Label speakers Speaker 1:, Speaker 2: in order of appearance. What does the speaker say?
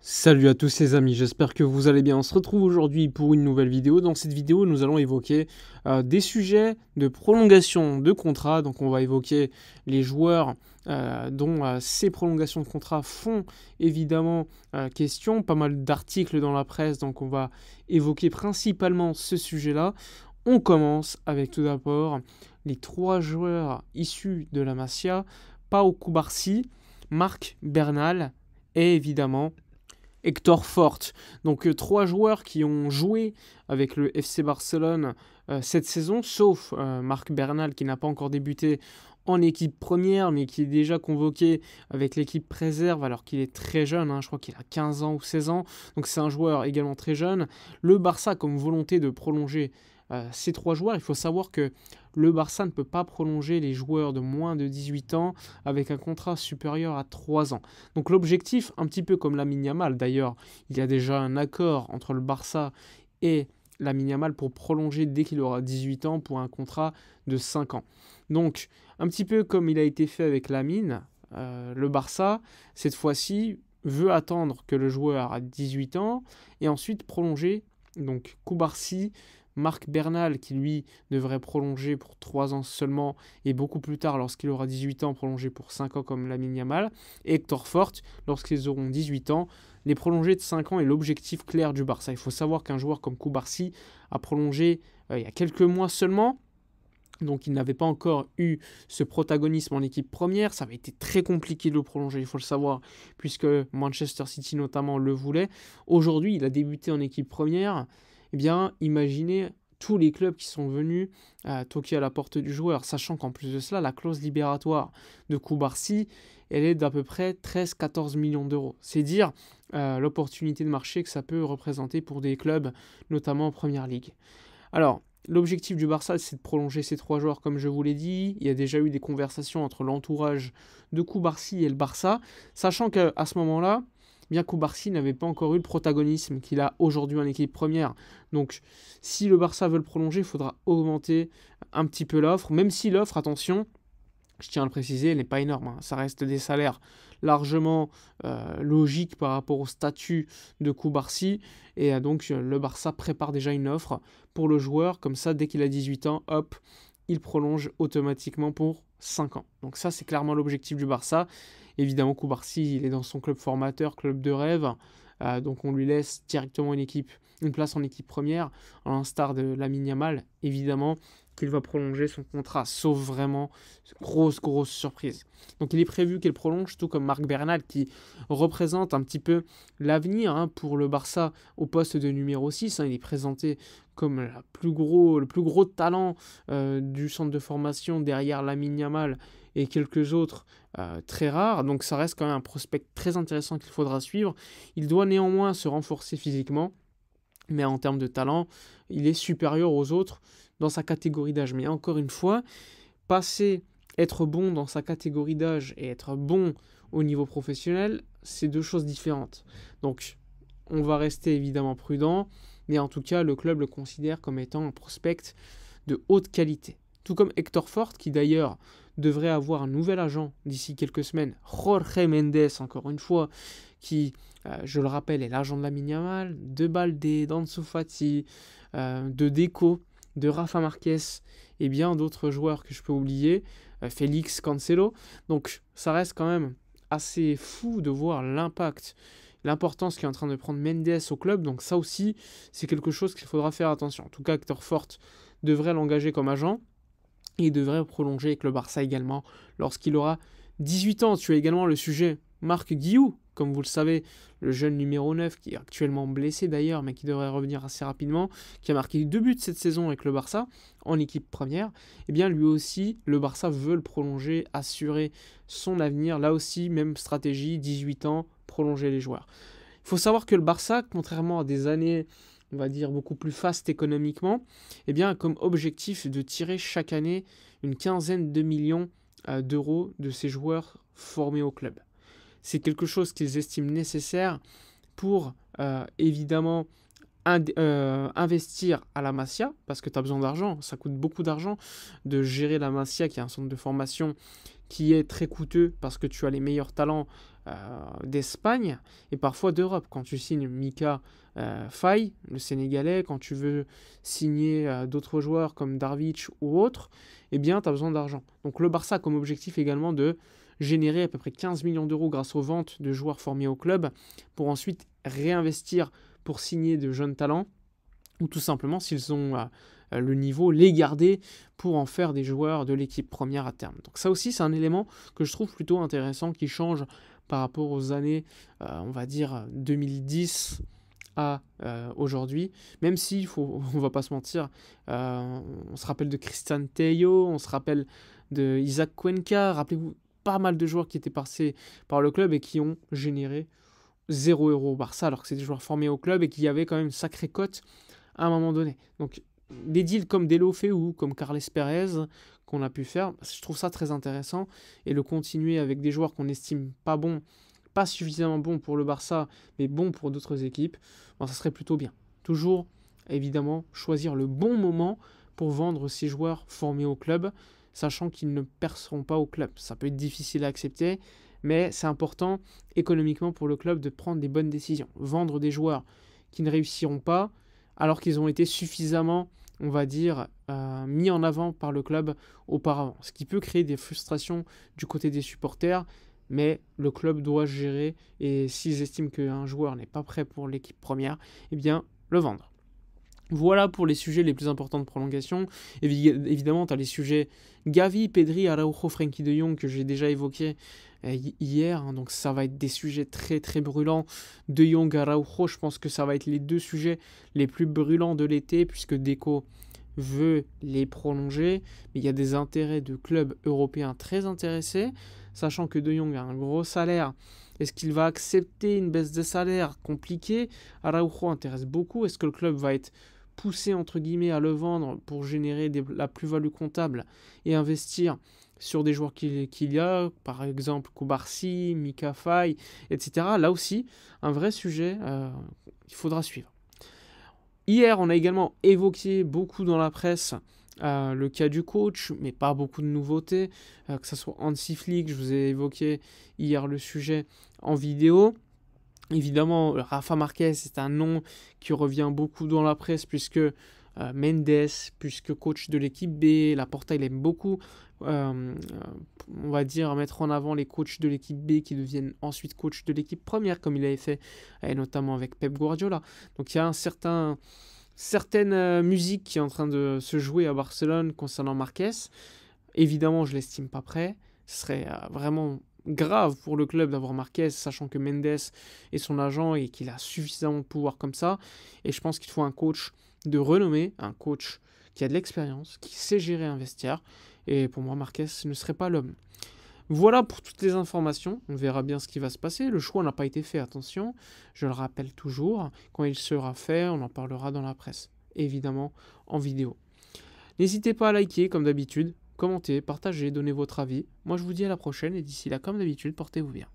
Speaker 1: Salut à tous les amis, j'espère que vous allez bien. On se retrouve aujourd'hui pour une nouvelle vidéo. Dans cette vidéo, nous allons évoquer des sujets de prolongation de contrat. Donc on va évoquer les joueurs dont ces prolongations de contrat font évidemment question. Pas mal d'articles dans la presse, donc on va évoquer principalement ce sujet-là. On commence avec tout d'abord les 3 joueurs issus de la Masia, Pau Cubarsí, Marc Bernal et évidemment Hector Fort. Donc 3 joueurs qui ont joué avec le FC Barcelone cette saison, sauf Marc Bernal qui n'a pas encore débuté en équipe première, mais qui est déjà convoqué avec l'équipe réserve alors qu'il est très jeune, je crois qu'il a 15 ans ou 16 ans, donc c'est un joueur également très jeune. Le Barça a comme volonté de prolonger ces 3 joueurs. Il faut savoir que le Barça ne peut pas prolonger les joueurs de moins de 18 ans avec un contrat supérieur à 3 ans. Donc l'objectif, un petit peu comme Lamine Yamal d'ailleurs, il y a déjà un accord entre le Barça et Lamine Yamal pour prolonger dès qu'il aura 18 ans pour un contrat de 5 ans. Donc un petit peu comme il a été fait avec Lamine, le Barça, cette fois-ci, veut attendre que le joueur a 18 ans et ensuite prolonger. Donc Cubarsí, Marc Bernal qui lui devrait prolonger pour 3 ans seulement et beaucoup plus tard lorsqu'il aura 18 ans prolonger pour 5 ans comme Lamine Yamal, et Hector Fort lorsqu'ils auront 18 ans. Les prolongés de 5 ans est l'objectif clair du Barça. Il faut savoir qu'un joueur comme Cubarsí a prolongé il y a quelques mois seulement. Donc il n'avait pas encore eu ce protagonisme en équipe première, ça avait été très compliqué de le prolonger, il faut le savoir, puisque Manchester City notamment le voulait. Aujourd'hui, il a débuté en équipe première. Eh bien, imaginez tous les clubs qui sont venus toquer à la porte du joueur, sachant qu'en plus de cela, la clause libératoire de Cubarsí, elle est d'à peu près 13-14 millions d'euros. C'est dire l'opportunité de marché que ça peut représenter pour des clubs, notamment en Première Ligue. Alors, l'objectif du Barça, c'est de prolonger ces 3 joueurs, comme je vous l'ai dit. Il y a déjà eu des conversations entre l'entourage de Cubarsí et le Barça, sachant qu'à ce moment-là, bien Cubarsí n'avait pas encore eu le protagonisme qu'il a aujourd'hui en équipe première. Donc, si le Barça veut le prolonger, il faudra augmenter un petit peu l'offre, même si l'offre, attention, je tiens à le préciser, elle n'est pas énorme. Ça reste des salaires largement logiques par rapport au statut de Cubarsí. Et donc, le Barça prépare déjà une offre pour le joueur. Comme ça, dès qu'il a 18 ans, hop, il prolonge automatiquement pour 5 ans. Donc ça, c'est clairement l'objectif du Barça. Évidemment, Cubarsí, il est dans son club formateur, club de rêve. Donc on lui laisse directement une place en équipe première, à l'instar de Lamine Yamal, évidemment qu'il va prolonger son contrat, sauf vraiment grosse surprise. Donc il est prévu qu'il prolonge, tout comme Marc Bernal qui représente un petit peu l'avenir pour le Barça au poste de numéro 6. Il est présenté comme le plus gros talent du centre de formation derrière Lamine Yamal et quelques autres très rares. Donc ça reste quand même un prospect très intéressant qu'il faudra suivre. Il doit néanmoins se renforcer physiquement, mais en termes de talent, il est supérieur aux autres dans sa catégorie d'âge. Mais encore une fois, être bon dans sa catégorie d'âge et être bon au niveau professionnel, c'est 2 choses différentes. Donc, on va rester évidemment prudent, mais en tout cas, le club le considère comme étant un prospect de haute qualité. Tout comme Hector Fort, qui d'ailleurs devrait avoir un nouvel agent d'ici quelques semaines, Jorge Mendes, encore une fois, qui, je le rappelle, est l'agent de Lamine Yamal, de Baldé, d'Ansu Fati, de Deco, de Rafa Marquez et bien d'autres joueurs que je peux oublier, Félix, Cancelo. Donc ça reste quand même assez fou de voir l'importance qu'est en train de prendre Mendes au club. Donc ça aussi, c'est quelque chose qu'il faudra faire attention. En tout cas, Hector Fort devrait l'engager comme agent et devrait prolonger avec le Barça également lorsqu'il aura 18 ans. Tu as également le sujet Marc Guiu, comme vous le savez, le jeune numéro 9 qui est actuellement blessé d'ailleurs, mais qui devrait revenir assez rapidement, qui a marqué 2 buts cette saison avec le Barça en équipe première. Et bien lui aussi, le Barça veut le prolonger, assurer son avenir. Là aussi, même stratégie, 18 ans, prolonger les joueurs. Il faut savoir que le Barça, contrairement à des années, on va dire, beaucoup plus fastes économiquement, eh bien, a comme objectif de tirer chaque année une quinzaine de millions d'euros de ces joueurs formés au club. C'est quelque chose qu'ils estiment nécessaire pour, évidemment, investir à la Masia, parce que tu as besoin d'argent, ça coûte beaucoup d'argent de gérer la Masia, qui est un centre de formation qui est très coûteux, parce que tu as les meilleurs talents d'Espagne, et parfois d'Europe. Quand tu signes Mika Faye, le Sénégalais, quand tu veux signer d'autres joueurs comme Darvic ou autres, eh bien, tu as besoin d'argent. Donc le Barça a comme objectif également de générer à peu près 15 millions d'euros grâce aux ventes de joueurs formés au club, pour ensuite réinvestir pour signer de jeunes talents, ou tout simplement, s'ils ont le niveau, les garder pour en faire des joueurs de l'équipe première à terme. Donc ça aussi, c'est un élément que je trouve plutôt intéressant, qui change par rapport aux années, on va dire, 2010 à aujourd'hui, même si, on va pas se mentir, on se rappelle de Cristian Tello, on se rappelle de Isaac Cuenca, rappelez-vous, pas mal de joueurs qui étaient passés par le club et qui ont généré 0 € au Barça, alors que c'est des joueurs formés au club et qu'il y avait quand même une sacrée cote à un moment donné. Donc des deals comme Deulofeu ou comme Carles Perez qu'on a pu faire, je trouve ça très intéressant, et le continuer avec des joueurs qu'on estime pas bons, pas suffisamment bons pour le Barça, mais bons pour d'autres équipes, ça serait plutôt bien. Toujours, évidemment, choisir le bon moment pour vendre ces joueurs formés au club, sachant qu'ils ne perceront pas au club. Ça peut être difficile à accepter, mais c'est important économiquement pour le club de prendre des bonnes décisions. Vendre des joueurs qui ne réussiront pas, alors qu'ils ont été suffisamment, on va dire, mis en avant par le club auparavant. Ce qui peut créer des frustrations du côté des supporters, mais le club doit gérer, et s'ils estiment qu'un joueur n'est pas prêt pour l'équipe première, eh bien, le vendre. Voilà pour les sujets les plus importants de prolongation. Évidemment, tu as les sujets Gavi, Pedri, Araujo, Frenkie de Jong que j'ai déjà évoqués hier. Donc ça va être des sujets très très brûlants. De Jong, Araujo, je pense que ça va être les deux sujets les plus brûlants de l'été, puisque Deco veut les prolonger. Mais il y a des intérêts de clubs européens très intéressés, sachant que De Jong a un gros salaire. Est-ce qu'il va accepter une baisse de salaire compliquée? Araujo intéresse beaucoup. Est-ce que le club va être poussé entre guillemets à le vendre pour générer la plus-value comptable et investir sur des joueurs qu'il y a, par exemple Koubarsi, Mika Faye, etc. Là aussi, un vrai sujet qu'il faudra suivre. Hier, on a également évoqué beaucoup dans la presse le cas du coach, mais pas beaucoup de nouveautés, que ce soit Hansi Flick, je vous ai évoqué hier le sujet en vidéo. Évidemment, Rafa Marquez, c'est un nom qui revient beaucoup dans la presse, puisque Mendes, puisque coach de l'équipe B, Laporta, il aime beaucoup, on va dire, mettre en avant les coachs de l'équipe B qui deviennent ensuite coach de l'équipe première, comme il avait fait, et notamment avec Pep Guardiola. Donc il y a certaine musique qui est en train de se jouer à Barcelone concernant Marquez. Évidemment, je l'estime pas prêt. Ce serait vraiment grave pour le club d'avoir Marquez, sachant que Mendes est son agent et qu'il a suffisamment de pouvoir comme ça. Et je pense qu'il faut un coach de renommée, un coach qui a de l'expérience, qui sait gérer un vestiaire. Et pour moi, Marquez ne serait pas l'homme. Voilà pour toutes les informations. On verra bien ce qui va se passer. Le choix n'a pas été fait, attention. Je le rappelle toujours. Quand il sera fait, on en parlera dans la presse. Évidemment, en vidéo. N'hésitez pas à liker, comme d'habitude. Commentez, partagez, donnez votre avis. Moi, je vous dis à la prochaine, et d'ici là, comme d'habitude, portez-vous bien.